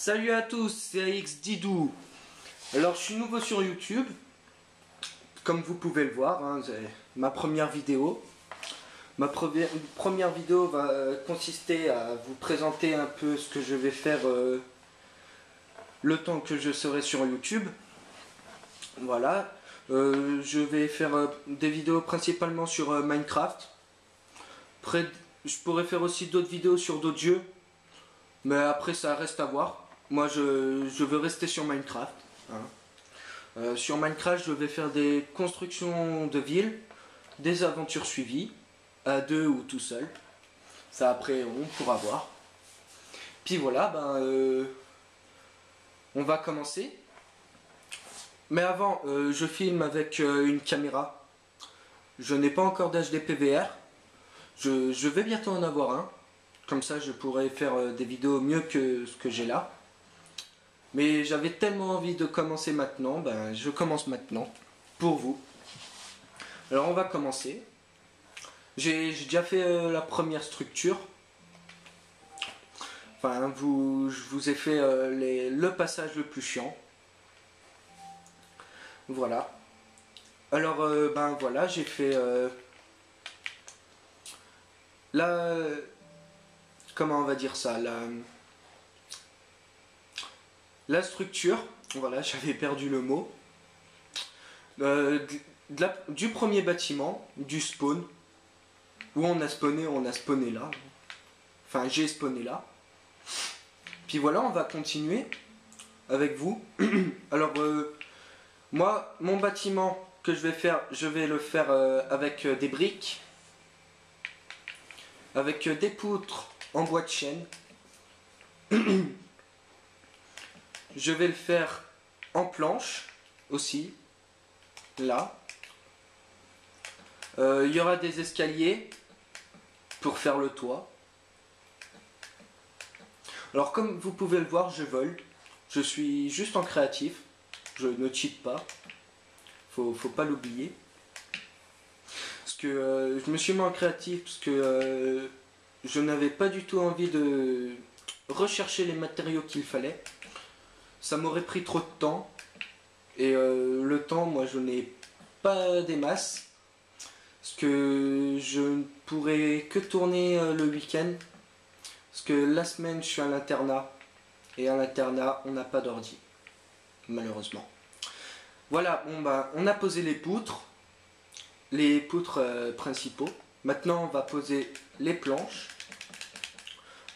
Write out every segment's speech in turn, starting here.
Salut à tous, c'est AX Didou. Alors je suis nouveau sur YouTube, comme vous pouvez le voir, hein, c'est ma première vidéo. Ma première vidéo va consister à vous présenter un peu ce que je vais faire le temps que je serai sur YouTube. Voilà, je vais faire des vidéos principalement sur Minecraft. Après, je pourrais faire aussi d'autres vidéos sur d'autres jeux, mais après ça reste à voir. Moi je veux rester sur Minecraft, hein. Sur Minecraft je vais faire des constructions de villes, des aventures suivies, à deux ou tout seul. Ça après on pourra voir. Puis voilà, on va commencer. Mais avant, je filme avec une caméra. Je n'ai pas encore d'HD PVR. Je vais bientôt en avoir un. Comme ça je pourrai faire des vidéos mieux que ce que j'ai là. Mais j'avais tellement envie de commencer maintenant, je commence maintenant, pour vous. Alors on va commencer. J'ai déjà fait la première structure. Enfin, je vous ai fait le passage le plus chiant. Voilà. Alors, voilà, j'ai fait comment on va dire ça, la structure, voilà, j'avais perdu le mot, du premier bâtiment, du spawn, où on a spawné là, enfin j'ai spawné là. Puis voilà, on va continuer avec vous. Alors, moi, mon bâtiment que je vais faire, je vais le faire avec des briques, avec des poutres en bois de chêne. Je vais le faire en planche aussi, là. Il y aura des escaliers pour faire le toit. Alors comme vous pouvez le voir, je vole. Je suis juste en créatif. Je ne cheat pas. Faut pas l'oublier. Parce que je me suis mis en créatif parce que je n'avais pas du tout envie de rechercher les matériaux qu'il fallait. Ça m'aurait pris trop de temps. Et le temps, moi je n'ai pas des masses. Parce que je ne pourrais que tourner le week-end. Parce que la semaine je suis à l'internat. Et à l'internat on n'a pas d'ordi. Malheureusement. Voilà, on a posé les poutres. Les poutres principaux. Maintenant on va poser les planches.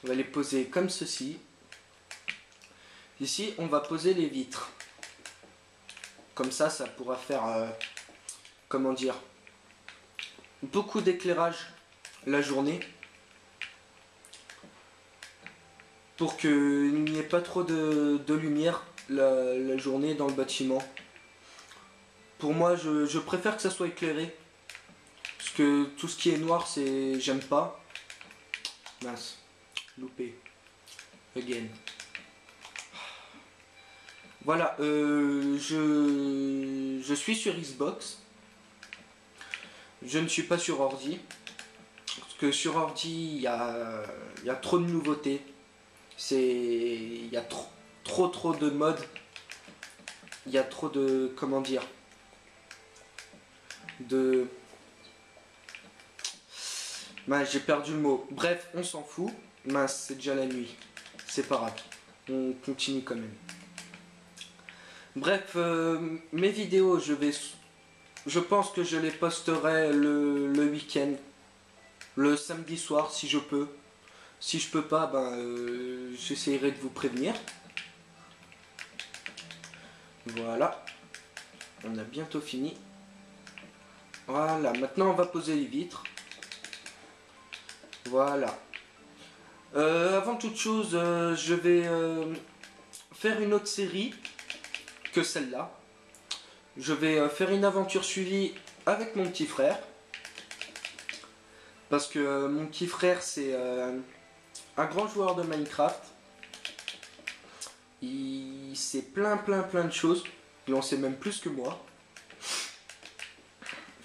On va les poser comme ceci. Ici, on va poser les vitres. Comme ça pourra faire, comment dire, beaucoup d'éclairage la journée. Pour qu'il n'y ait pas trop de lumière la journée dans le bâtiment. Pour moi, je préfère que ça soit éclairé. Parce que tout ce qui est noir, j'aime pas. Mince, loupé. Again. Voilà, je suis sur Xbox. Je ne suis pas sur ordi. Parce que sur ordi, il y a trop de nouveautés. Il y a trop de modes. Il y a trop de... Comment dire, j'ai perdu le mot. Bref, on s'en fout. Mince, c'est déjà la nuit. C'est pas grave. On continue quand même. Bref, mes vidéos, je pense que je les posterai le week-end, le samedi soir si je peux. Si je peux pas, j'essaierai de vous prévenir. Voilà, on a bientôt fini. Voilà, maintenant on va poser les vitres. Voilà. Avant toute chose, je vais faire une autre série que celle-là. Je vais faire une aventure suivie avec mon petit frère. Parce que mon petit frère, c'est un grand joueur de Minecraft. Il sait plein de choses. Il en sait même plus que moi.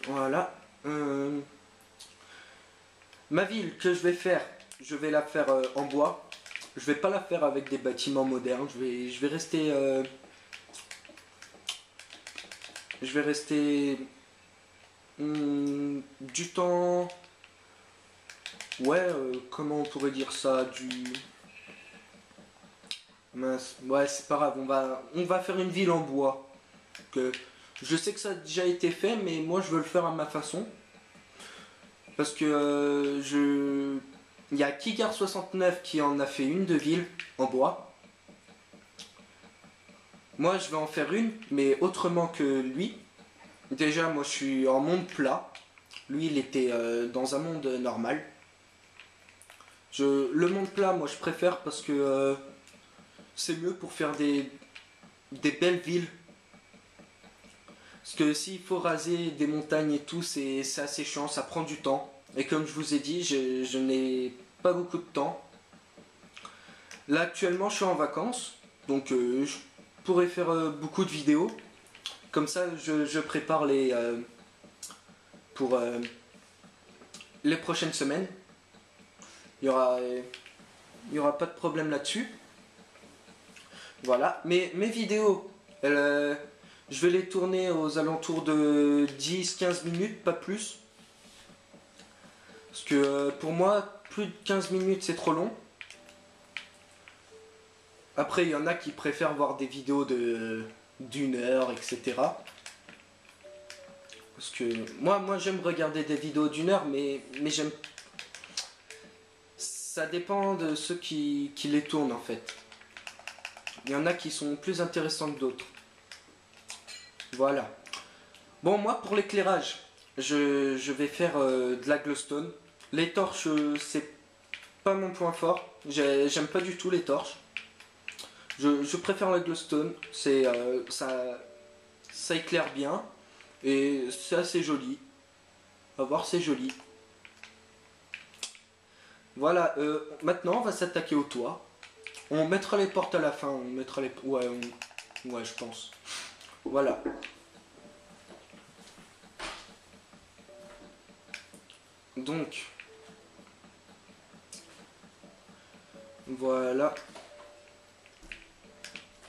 Voilà. Ma ville que je vais faire la faire en bois. je vais pas la faire avec des bâtiments modernes. Je vais rester... je vais rester... du temps... Ouais, comment on pourrait dire ça? Mince, ouais, c'est pas grave, on va faire une ville en bois. Que je sais que ça a déjà été fait, mais moi je veux le faire à ma façon. Parce que il y a Kikar69 qui en a fait une de ville en bois. Moi je vais en faire une, mais autrement que lui. Déjà, moi je suis en monde plat. Lui il était dans un monde normal. Le monde plat, moi je préfère parce que c'est mieux pour faire des belles villes. Parce que s'il faut raser des montagnes et tout, c'est assez chiant, ça prend du temps. Et comme je vous ai dit, je n'ai pas beaucoup de temps. Là actuellement je suis en vacances, donc je pourrais faire beaucoup de vidéos. Comme ça je prépare pour les prochaines semaines. Il y aura pas de problème là-dessus. Voilà, mais mes vidéos, je vais les tourner aux alentours de 10-15 minutes, pas plus. Parce que pour moi, plus de 15 minutes c'est trop long. Après, il y en a qui préfèrent voir des vidéos d'une heure, etc. Parce que moi j'aime regarder des vidéos d'une heure, mais j'aime... Ça dépend de ceux qui les tournent en fait. Il y en a qui sont plus intéressants que d'autres. Voilà. Bon, moi pour l'éclairage, je vais faire de la glowstone. Les torches, c'est pas mon point fort. J'aime pas du tout les torches. Je préfère la glowstone. Ça éclaire bien. Et c'est assez joli. À voir, c'est joli. Voilà, maintenant on va s'attaquer au toit. On mettra les portes à la fin. On mettra les... Ouais, ouais, je pense. Voilà. Donc, voilà.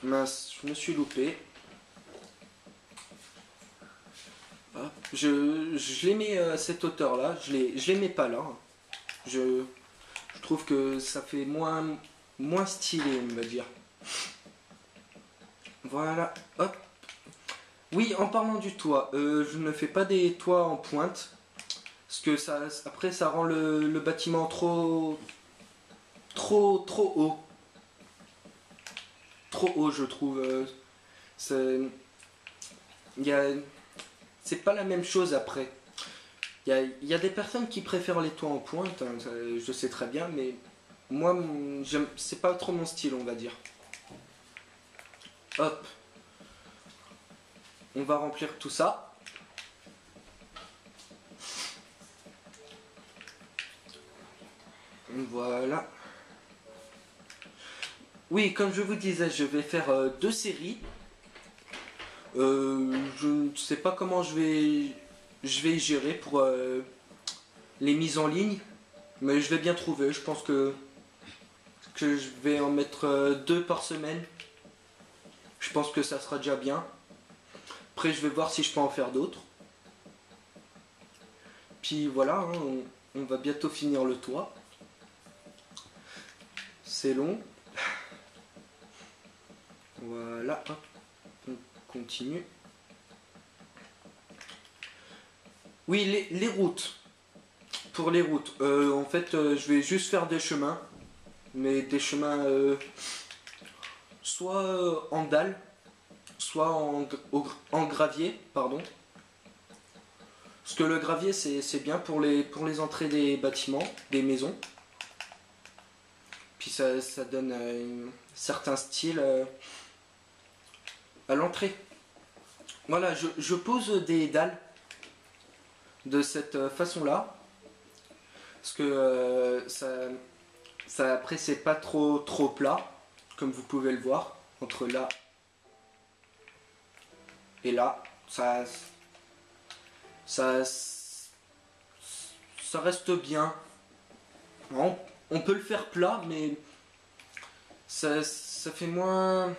Mince, je me suis loupé. Hop. Je les mets à cette hauteur là, je les mets pas là. Je trouve que ça fait moins stylé, on va dire. Voilà, hop. Oui, en parlant du toit, je ne fais pas des toits en pointe. Parce que après ça rend le bâtiment trop haut. Trop haut, je trouve. C'est pas la même chose après. Il y a des personnes qui préfèrent les toits en pointe, hein, je sais très bien, mais moi, c'est pas trop mon style, on va dire. Hop. On va remplir tout ça. Voilà. Oui, comme je vous disais, je vais faire 2 séries. Je ne sais pas comment je vais y gérer pour les mises en ligne, mais je vais bien trouver. Je pense que je vais en mettre 2 par semaine. Je pense que ça sera déjà bien. Après, je vais voir si je peux en faire d'autres. Puis voilà, hein, on va bientôt finir le toit. C'est long. Voilà, hop, on continue. Oui, les routes. Pour les routes, en fait, je vais juste faire des chemins. Mais des chemins soit en dalle, soit en gravier, pardon. Parce que le gravier, c'est bien pour les entrées des bâtiments, des maisons. Puis ça donne un certain style à l'entrée. Voilà, je pose des dalles de cette façon-là. Parce que ça après, c'est pas trop plat, comme vous pouvez le voir. Entre là et là, ça reste bien. On peut le faire plat, mais ça fait moins...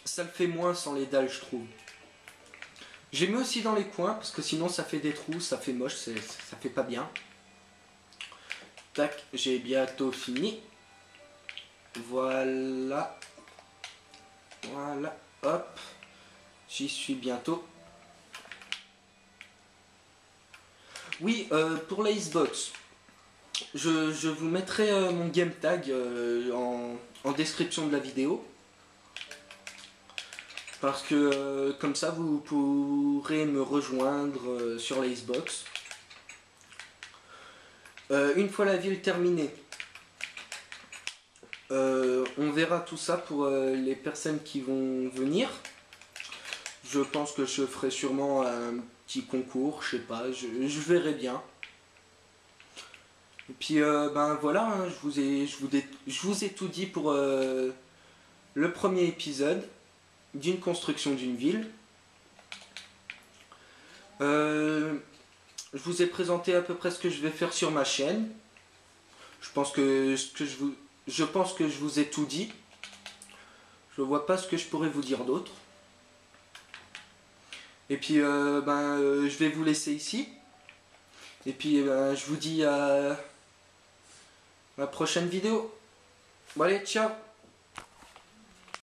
Ça le fait moins sans les dalles, je trouve. J'ai mis aussi dans les coins, parce que sinon ça fait des trous, ça fait moche, ça fait pas bien. Tac, j'ai bientôt fini. Voilà. Voilà, hop. J'y suis bientôt. Oui, pour la Xbox, je vous mettrai mon game tag en description de la vidéo. Parce que comme ça vous pourrez me rejoindre sur la Xbox. Une fois la ville terminée, on verra tout ça pour les personnes qui vont venir. Je pense que je ferai sûrement un petit concours, je sais pas, je verrai bien. Et puis ben voilà, hein, je vous ai tout dit pour le premier épisode d'une construction d'une ville. Je vous ai présenté à peu près ce que je vais faire sur ma chaîne. Je pense que je vous ai tout dit. Je ne vois pas ce que je pourrais vous dire d'autre. Et puis je vais vous laisser ici. Et puis je vous dis à la prochaine vidéo. Bon allez, ciao!